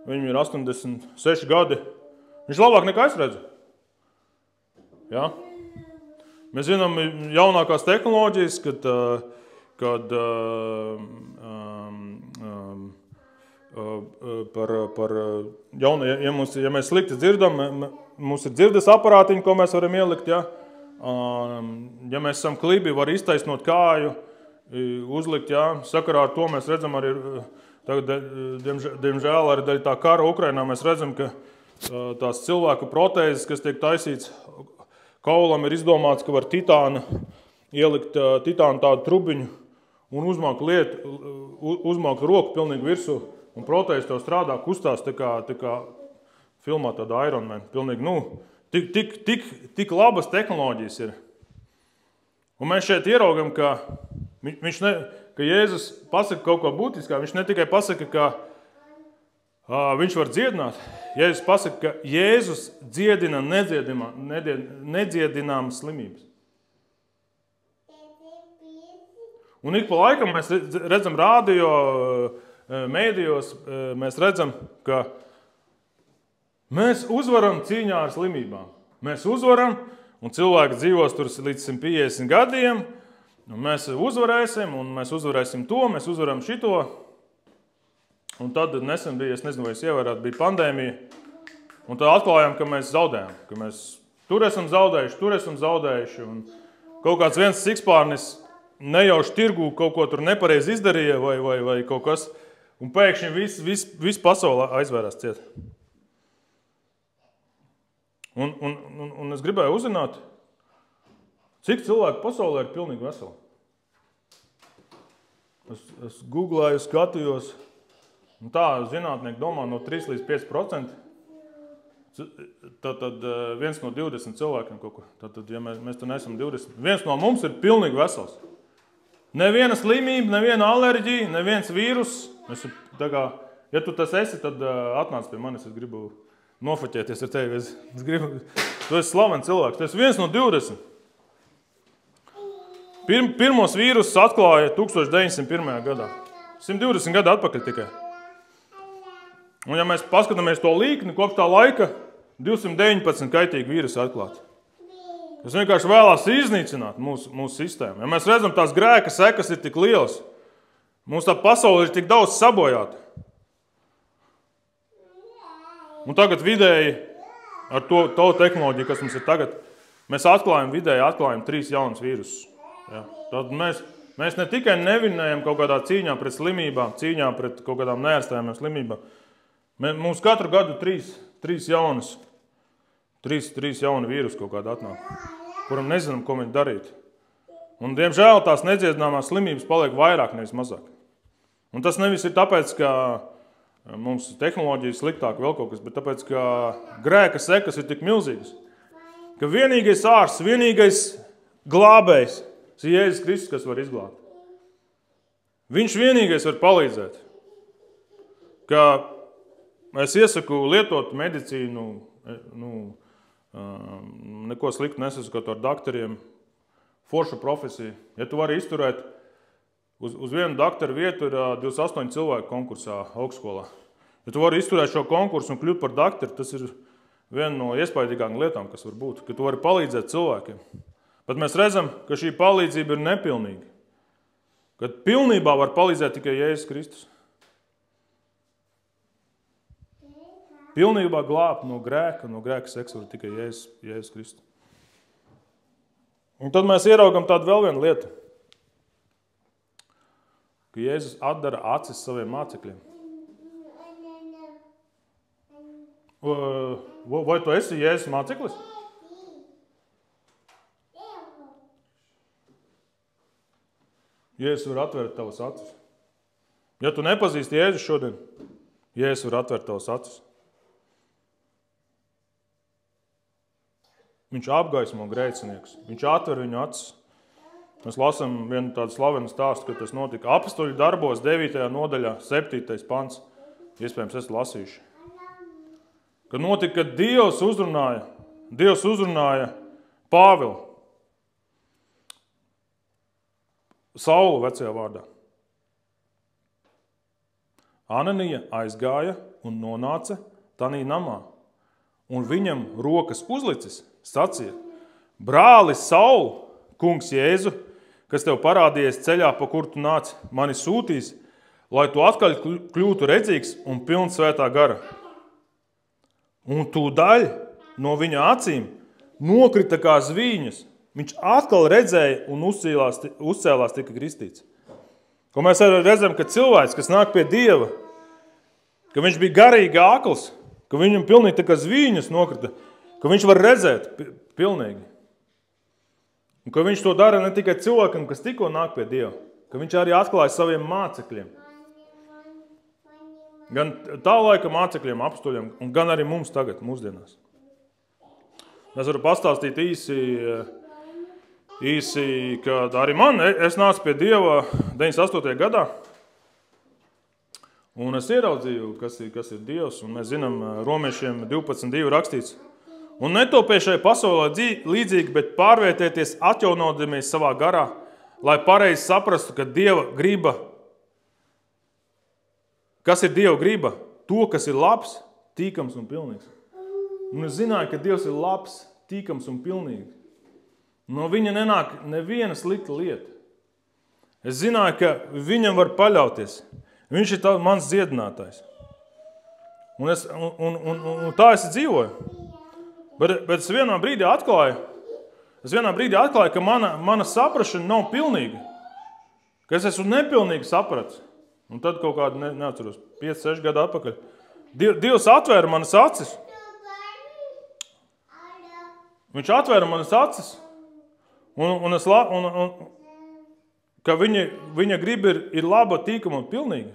viņam ir 86 gadi. Viņš labāk nekā es redzu. Ja? Mēs zinām jaunākās tehnoloģijas, ja mēs slikti dzirdam, mums ir dzirdes aparātiņi, ko mēs varam ielikt, ja? Ja mēs esam klibi, var iztaisnot kāju, uzlikt, ja? Sakarā ar to mēs redzam arī, diemžēl arī daļa tā kara Ukrainā, mēs redzam, ka tās cilvēku protēzes, kas tiek taisīts, kaulam ir izdomāts, ka var ielikt titānu tādu trubiņu un uzmākt roku pilnīgi virsū, un protēzes tev strādā, kustās tā kā filmā tāda Iron Man, pilnīgi, tik labas tehnoloģijas ir. Un mēs šeit ieraugam, ka Jēzus pasaka kaut ko būtiskā, viņš ne tikai pasaka, ka viņš var dziedināt. Jēzus pasaka, ka Jēzus dziedina nedziedināmas slimības. Un ik pa laikam mēs redzam rādio, mēdījos, mēs redzam, ka mēs uzvaram cīņā ar slimībām. Mēs uzvaram, un cilvēki dzīvos tur līdz 150 gadiem, un mēs uzvarēsim, un mēs uzvarēsim to, mēs uzvaram šito. Un tad nesen bija, es nezinu, vai es ievērētu, bija pandēmija, un tad atklājām, ka mēs zaudējām, ka mēs tur esam zaudējuši, un kaut kāds viens sikspārnis nejauši tirgū kaut ko tur nepareizi izdarīja, vai kaut kas, un pēkšņi viss pasaulē aizvērās ciet. Un es gribēju uzzināt, cik cilvēku pasaulē ir pilnīgi veseli. Es googlēju, skatījos, un tā zinātnieki domā no 3 līdz 5%. Tad viens no 20 cilvēkiem kaut ko. Tad, ja mēs te nesam 20, viens no mums ir pilnīgi vesels. Neviena slimība, neviena alerģija, neviens vīrus. Ja tu tas esi, tad atnāc pie manis, es gribu nofoķēties ar tevi. Tu esi slavens cilvēks, tu esi viens no 20. Pirmos vīrusus atklāja 1901. gadā. 120 gadu atpakaļ tikai. Un ja mēs paskatāmies to līkni, kopš tā laika 219 kaitīgi vīrusi atklāti. Tas vienkārši vēlās iznīcināt mūsu sistēmu. Ja mēs redzam, tās grēka sekas ir tik lielas, mūsu tā pasaule ir tik daudz sabojāta. Un tagad vidēji ar to tehnoloģiju, kas mums ir tagad, mēs atklājam 3 jaunus vīrusus. Ja. Tad mēs ne tikai nevinējam kaut kādā cīņā pret slimībām, cīņā pret kaut kādām neārstējumiem slimībām. Mums katru gadu 3 jauni vīrusi kaut kādā atnāk, kuram nezinām, ko viņi darīt. Un, diemžēl, tās nedziedināmās slimības paliek vairāk, nevis mazāk. Un tas nevis ir tāpēc, ka mums tehnoloģija sliktāk vēl kaut kas, bet tāpēc, ka grēka sekas ir tik milzīgas, ka vienīgais ārsts, vienīgais glābējs ir Jēzus Kristus, kas var izglābt. Viņš vienīgais var palīdzēt. Ka es iesaku lietot medicīnu, neko sliktu nesasakot ar daktariem, forša profesija. Ja tu vari izturēt, uz vienu daktaru vietu ir 28 cilvēku konkursā augstskolā. Ja tu vari izturēt šo konkursu un kļūt par daktaru, tas ir viena no iespaidīgākajām lietām, kas var būt, ka tu vari palīdzēt cilvēkiem. Bet mēs redzam, ka šī palīdzība ir nepilnīga. Kad pilnībā var palīdzēt tikai Jēzus Kristus. Pilnībā glābt no grēka seksa var tikai Jēzus Kristus. Un tad mēs ieraugam tādu vēl vienu lietu, ka Jēzus atdara acis saviem mācekļiem. Vai tu esi Jēzus māceklis? Jēzus var atvērt tavas acis. Ja tu nepazīsti Jēzus šodien, Jēzus var atvērt tavas acis. Viņš apgaismo grēciniekus. Viņš atver viņu acis. Mēs lasām vienu tādu slavenu stāstu, ka tas notika Apostoļu darbos 9. nodaļā, 7. pants. Iespējams, esat lasījuši. Kad notika, kad Dievs uzrunāja Pāvilu. Saulu vecajā vārdā. Ananija aizgāja un nonāca tanī namā. Un viņam rokas uzlicis, sacīja: brālis Saulu, kungs Jēzu, kas tev parādījies ceļā, pa kur tu nāc, mani sūtīs, lai tu atkal kļūtu redzīgs un pilns svētā gara. Un tūdaļ no viņa acīm nokrita kā zvīņas. Viņš atkal redzēja un uzcēlās tika kristīts. Ko mēs arī redzam, ka cilvēks, kas nāk pie Dieva, ka viņš bija garīgi akls, ka viņam pilnīgi tā kā zvīņas nokrita, ka viņš var redzēt pilnīgi. Un ka viņš to dara ne tikai cilvēkam, kas tikko nāk pie Dieva, ka viņš arī atklāja saviem mācekļiem. Gan tā laika mācekļiem, apstuļiem, un gan arī mums tagad, mūsdienās. Es varu pastāstīt īsi, kad arī es nācu pie Dieva 98. gadā, un es ieraudzīju, kas ir Dievs, un mēs zinām, Romiešiem 12.2 rakstīts. Un netopiešai pasaulē līdzīgi, bet pārvērtēties atjaunodamies savā garā, lai pareizi saprastu, ka Dieva griba, kas ir Dieva griba? To, kas ir labs, tīkams un pilnīgs. Un es zināju, ka Dievs ir labs, tīkams un pilnīgs. No viņa nenāk neviena slikta lieta. Es zināju, ka viņam var paļauties. Viņš ir mans dziedinātājs. Un tā es dzīvoju. Bet es vienā brīdī atklāju, ka mana saprašana nav pilnīga. Ka es esmu nepilnīgi sapratis. Un tad kaut kādu, neatceros, 5-6 gadu atpakaļ, Dievs atvēra manas acis. Viņš atvēra manas acis. Un ka viņa griba ir laba, tīkama un pilnīga.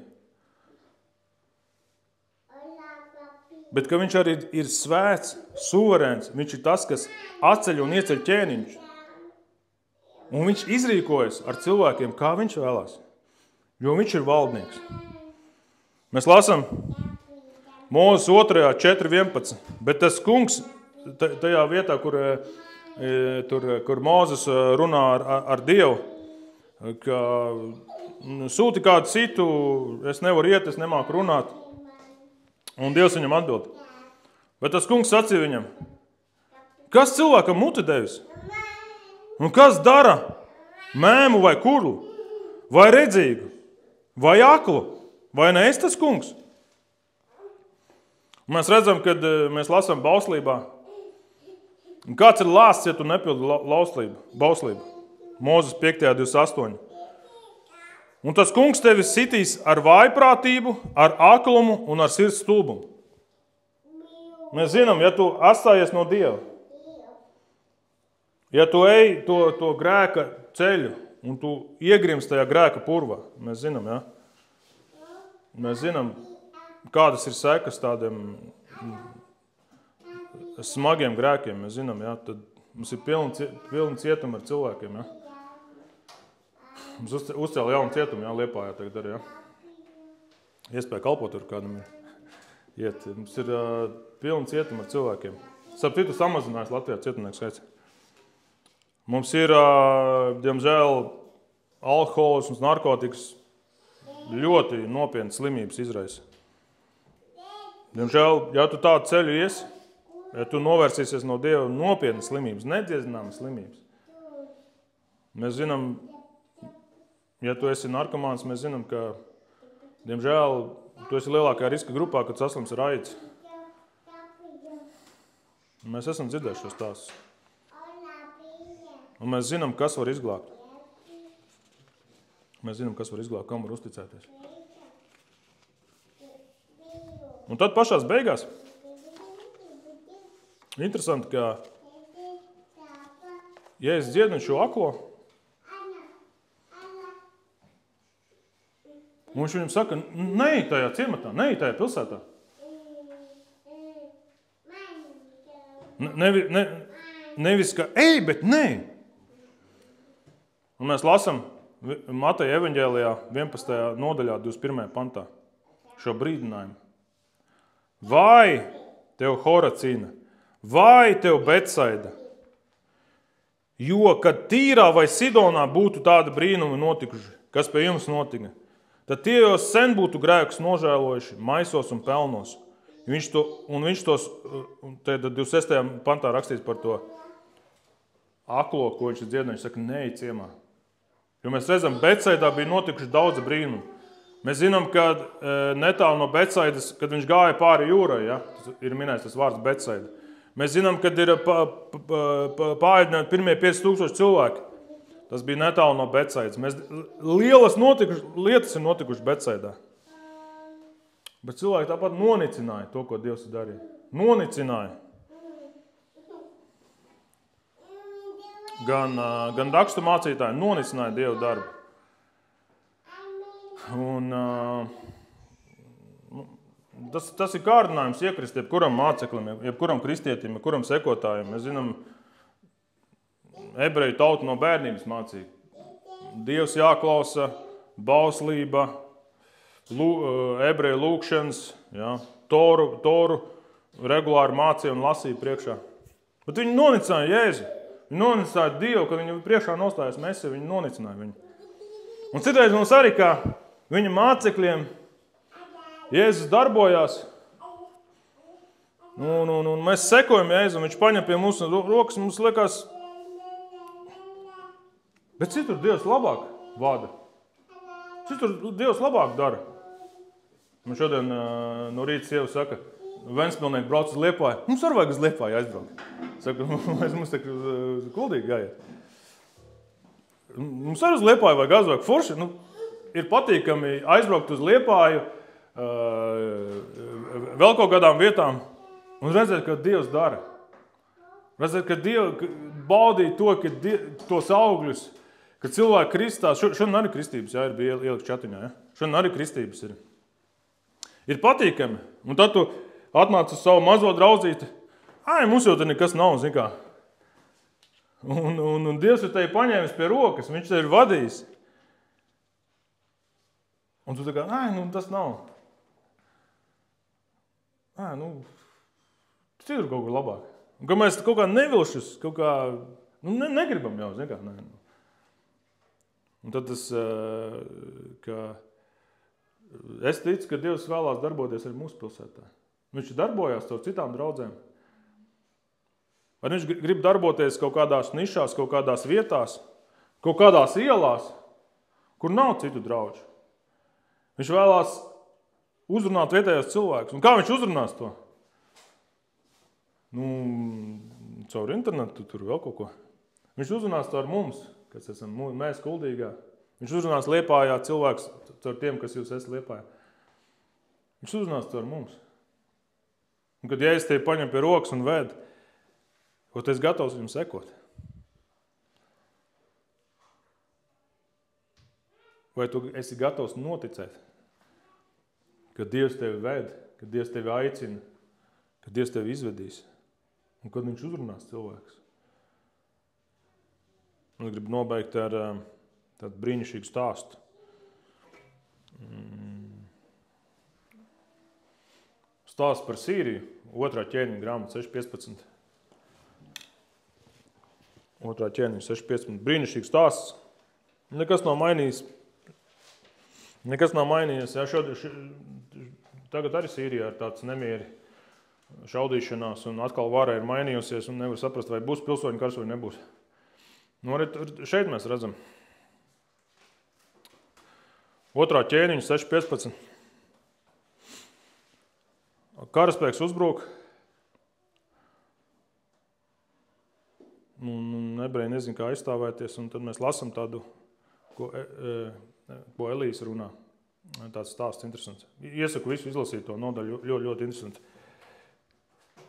Bet ka viņš arī ir svēts, suverēns. Viņš ir tas, kas atceļ un ieceļ ķēniņš. Un viņš izrīkojas ar cilvēkiem, kā viņš vēlās. Jo viņš ir valdnieks. Mēs lasām Mūzes 2. 4.11. Bet tas kungs, tajā vietā, kur Mūzes runā ar Dievu, ka sūti kādu citu, es nevaru iet, es nemāku runāt. Un Dievs viņam atbild. Bet tas kungs sacīja viņam, kas cilvēkam muti devis? Un kas dara mēmu vai kurlu, vai redzīgu, vai aklu, vai ne es tas kungs? Un mēs redzam, kad mēs lasām bauslībā, kāds ir lāsts, ja tu nepildi bauslību. Mūzes 5.28. Un tas kungs tevi sitīs ar vājprātību, ar aklumu un ar sirds stulbumu. Mēs zinām, ja tu atstājies no Dieva, ja tu ej to grēka ceļu un tu iegrims tajā grēka purvā, mēs zinām, ja? Mēs zinām, kādas ir sekas tādiem smagiem grēkiem, mēs zinām, ja? Tad mums ir pilni cietumi ar cilvēkiem, ja? Mums uzcēla jaunu cietumu, jā, Liepājā tagad arī, jā. Iespēja kalpot tur kādam ir iet. Mums ir pilni cietumi ar cilvēkiem. Starp citu samazinājās Latvijā cietumnieku skaits. Mums ir, diemžēl, alkoholisms, narkotikas ļoti nopietnas slimības izraisa. Diemžēl, ja tu tādu ceļu iesi, ja tu novērsīsies no Dieva, nopietnas slimības, nedziedināmas slimības. Mēs zinām, ja tu esi narkomāns, mēs zinām, ka, diemžēl, tu esi lielākajā riska grupā, kad saslims ar aids. Mēs esam dzirdējuši šos stāstus. Un mēs zinām, kas var izglābt. Mēs zinām, kas var izglābt, kam var uzticēties. Un tad pašās beigās, interesanti, ka, ja es dziedinu šo aklo, un viņš viņam saka, neej tajā ciematā, neej tajā pilsētā. Nevis, ka ej, bet neej. Un mēs lasām Mateja evaņģēlijā 11. nodaļā 21. pantā šo brīdinājumu. Vai tev Horacīna, vai tev Betsaida, jo, kad Tīrā vai Sidonā būtu tādi brīnumi notikuši, kas pie jums notika, tad tie jau sen būtu grēkus nožēlojuši maisos un pelnos. Viņš tos, tad 26. pantā rakstīts par to aklo, ko viņš dziedināja, viņš saka, neej ciemā. Jo mēs redzam, Betsaidā bija notikuši daudzi brīnumi. Mēs zinām, ka netālu no Betsaidas, kad viņš gāja pāri jūrai, ja, ir minēts tas vārds Betsaida. Mēs zinām, kad ir pāēdināti pirmie 5000 cilvēki. Tas bija netālu no Betsaidas. Lielas lietas ir notikušas Betsaidā. Bet cilvēki tāpat nonicināja to, ko Dievs darīja. Nonicināja. Gan rakstu mācītāji nonicināja Dievu darbu. Un tas ir kārdinājums iekrist jebkuram māceklim, jebkuram kristietim, jebkuram sekotājiem. Mēs zinām, ebreju tauta no bērnības mācīja. Dievs jāklausa, bauslība, ebreju lūkšanas, ja, toru regulāri mācīja un lasīja priekšā. Bet viņi nonicināja Jēzu. Viņi nonicināja Dievu, kad viņi priekšā nostājās Mesiju, viņi nonicināja viņu. Un citreiz mums arī, kā viņa mācekļiem, Jēzus darbojās, un mēs sekojam Jēzu, un viņš paņem pie mūsu rokas, mums liekas, bet citur Dievs labāk vada. Citur Dievs labāk dara. Man šodien no rīta sieva saka, Ventspilnieki brauc uz Liepāju. Mums arī vajag uz Liepāju aizbraukt. Saka, mums tā kuldīgi jāiet. Mums arī uz Liepāju vajag aizbraukt forši. Ir patīkami aizbraukt uz Liepāju, vēl kaut kādām vietām un redzēt, ka Dievs dara. Redzēt, ka Dievs baudīja to, ka tos augļus, Kad cilvēki kristās, šodien arī kristības, jā, bija ielikt čatiņā, jā. Šodien arī kristības ir. Ir patīkami. Un tad tu atnāc uz savu mazo draudzīti. Mums jau te nekas nav, zin kā. Un Dievs ir tevi paņēmis pie rokas, viņš tevi ir vadījis. Un tu tā kā, tas nav. Citur kaut kur labāk. Un ka mēs kaut kā nevilšus, kaut kā, negribam jau, zin kā. Un tad tas, ka es ticu, ka Dievs vēlās darboties arī mūsu pilsētā. Viņš darbojās caur citām draudzēm. Vai viņš grib darboties kaut kādās nišās, kaut kādās vietās, kaut kādās ielās, kur nav citu draudžu. Viņš vēlās uzrunāt vietējos cilvēkus. Un kā viņš uzrunās to? Caur internetu, tur vēl kaut ko. Viņš uzrunās to ar mums, kas esam mēs Kuldīgā. Viņš uzrunās Liepājā cilvēks caur tiem, kas jūs esat Liepājā. Viņš uzrunās to ar mums. Un kad Jēzus tevi paņem pie rokas un ved, ko tu esi gatavs viņam sekot? Vai tu esi gatavs noticēt, ka Dievs tevi ved, ka Dievs tevi aicina, ka Dievs tevi izvedīs un kad viņš uzrunās cilvēkus? Un es gribu nobeigt ar tādu brīnišķīgu stāstu. Stāsts par Sīriju, 2. ķēniņa grāmata 6.15. 2. ķēniņa 6.15. Brīnišķīgs stāsts. Nekas nav mainījis. Jā, tagad arī Sīrijā ir tāds nemieri šaudīšanās un atkal vara ir mainījusies un nevar saprast, vai būs pilsoņu karš vai nebūs. Arī šeit mēs redzam. 2. ķēniņa 6.15. Karaspēks uzbruk. Ebreji nezin, kā aizstāvēties, un tad mēs lasam tādu, ko Elijas runā. Tāds stāsts interesants. Iesaku visu izlasīt to nodaļu, ļoti interesanti.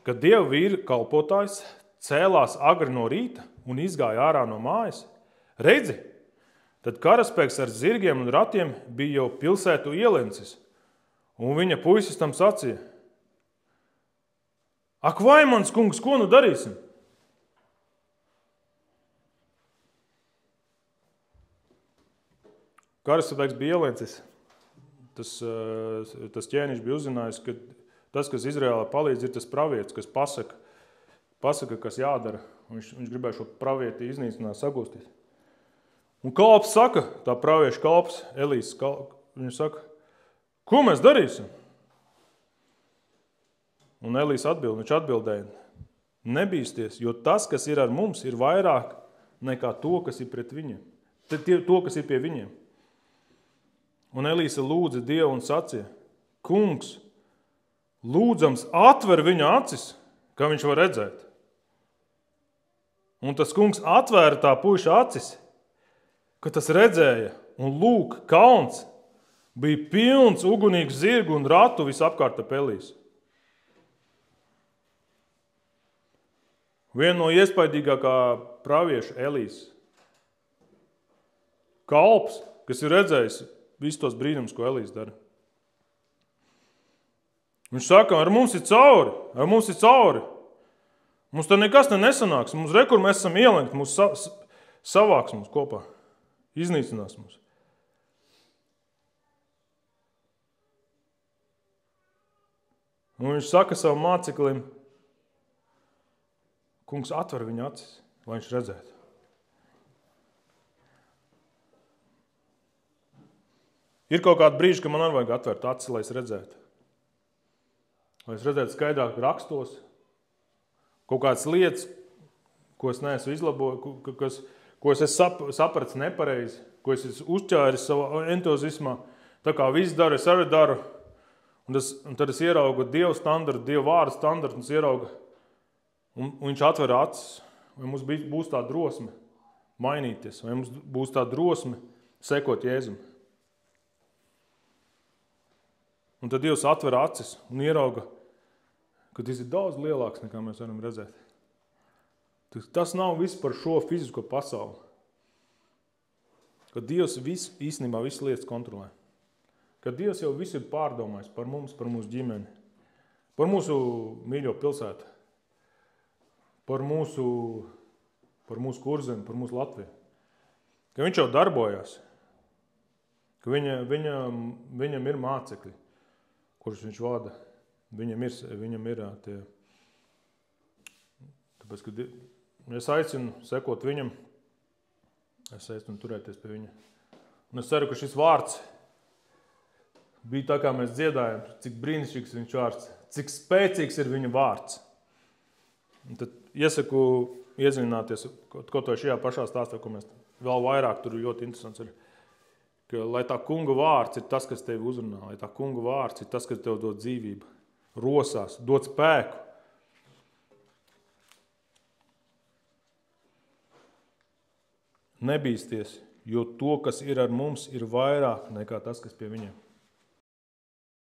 Kad Dieva vīra kalpotājs cēlās agri no rīta un izgāja ārā no mājas, redzi, tad karaspēks ar zirgiem un ratiem bija jau pilsētu ielencis, un viņa puisis tam sacīja: Ak, vai mans kungs, ko nu darīsim? Karaspēks bija ielencis. Tas ķēniņš bija uzzinājis, ka tas, kas Izrēlā palīdz, ir tas pravietis, kas pasaka, kas jādara. Viņš gribēja šo pravieti iznīcināt, sagūstīt. Un kalps saka, tā pravieša kalps, Elijas, viņš saka, ko mēs darīsim? Un Elijas viņš atbildēja, nebīsties, jo tas, kas ir ar mums, ir vairāk nekā to, kas ir pret viņiem. To, kas ir pie viņiem. Un Elīsa lūdza Dievu un sacīja, kungs, lūdzams atver viņa acis, kā viņš var redzēt. Un tas kungs atvēra tā puiša acis, ka tas redzēja, un lūk, kalns bija pilns ugunīgu zirgu un ratu visapkārt ap Elīsu. Viena no iespaidīgākā pravieša Elīs. Kalps, kas ir redzējis visus tos brīnumus, ko Elīs dara. Viņš saka, ar mums ir cauri. Mums te nekas nesanāks. Mums rekur mēs esam ielenkt, mums savāks mums kopā. Iznīcinās mums. Un viņš saka savam māceklim, kungs atver viņa acis, lai viņš redzētu. Ir kaut kāda brīža, ka man arī vajag atvērt acis, lai es redzētu. Lai es redzētu skaidrāk rakstos, kaut kādas lietas, ko es neesmu izlabojis, ko es esmu sapratis nepareizi, ko es esmu uzķēris savā entuziasmā. Tā kā viss dara, es arī daru. Un tad es ieraugu Dieva standartu, Dieva vārdu standartu, un es ieraugu, un viņš atver acis. Vai mums būs tā drosme mainīties, vai mums būs tā drosme sekot Jēzum. Un tad Dievs atver acis un ierauga, ka tas ir daudz lielāks, nekā mēs varam redzēt. Tas nav viss par šo fizisko pasauli. Ka Dievs īstenībā visas lietas kontrolē. Ka Dievs jau visu ir pārdomājis par mums, par mūsu ģimeni, par mūsu mīļo pilsētu, par mūsu Kurzemi, par mūsu Latviju. Ka viņš jau darbojās, ka viņam ir mācekļi, kurus viņš vada. Viņam ir tie. Tāpēc, ka es aicinu sekot viņam, es aicinu turēties pie viņa. Un es ceru, ka šis vārds bija tā, kā mēs dziedājam, cik brīnišķīgs viņš vārds, cik spēcīgs ir viņa vārds. Un tad iesaku iedziļināties kaut vai šajā pašā stāstā, ko mēs vēl vairāk tur ļoti interesants ir. Ka, lai tā kunga vārds ir tas, kas tevi uzrunā, lai tā kunga vārds ir tas, kas tev dod dzīvību, rosās, dod spēku. Nebīsties, jo to, kas ir ar mums, ir vairāk nekā tas, kas pie viņiem.